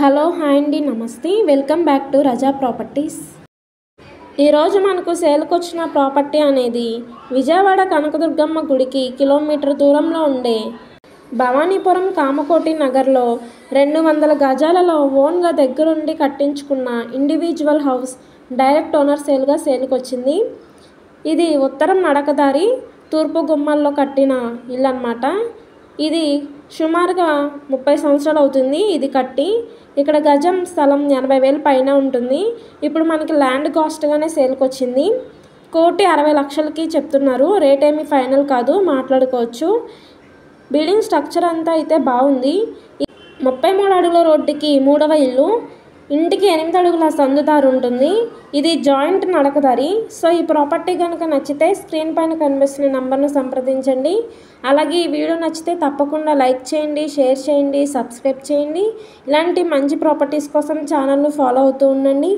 Hello hi అండి, నమస్తే. Welcome back to Raza properties. ఈరోజు మనకు సేల్కి వచ్చిన ప్రాపర్టీ అనేది విజయవాడ కనకదుర్గమ్మ గుడికి కిలోమీటర్ దూరంలో ఉండే భవానీపురం కామకోటి నగర్లో 200 గజాలలో ఓన్గా దగ్గరుండి కట్టించుకున్న ఇండివిజువల్ హౌస్ డైరెక్ట్ ఓనర్ సేల్కి వచ్చింది. ఇది ఉత్తరం నడకదారి తూర్పు గుమ్మల్లో కట్టిన ఇల్లు అన్నమాట. ఇది సుమారుగా 30 సంవత్సరాలు అవుతుంది ఇది కట్టి. ఇక్కడ గజం స్థలం 80,000 పైన ఉంటుంది. ఇప్పుడు మనకి ల్యాండ్ కాస్ట్గానే సేల్కి వచ్చింది. 1,60,00,000కి చెప్తున్నారు. రేట్ ఏమీ ఫైనల్ కాదు, మాట్లాడుకోవచ్చు. బిల్డింగ్ స్ట్రక్చర్ అంతా అయితే బాగుంది. 33 అడుగుల రోడ్డుకి 3వ ఇల్లు. ఇంటికి 8 అడుగుల సందుదారు ఉంటుంది. ఇది జాయింట్ నడకదారి. సో ఈ ప్రాపర్టీ కనుక నచ్చితే స్క్రీన్ పైన కనిపిస్తున్న నంబర్ను సంప్రదించండి. అలాగే ఈ వీడియో నచ్చితే తప్పకుండా లైక్ చేయండి, షేర్ చేయండి, సబ్స్క్రైబ్ చేయండి. ఇలాంటి మంచి ప్రాపర్టీస్ కోసం ఛానల్ను ఫాలో అవుతూ ఉండండి.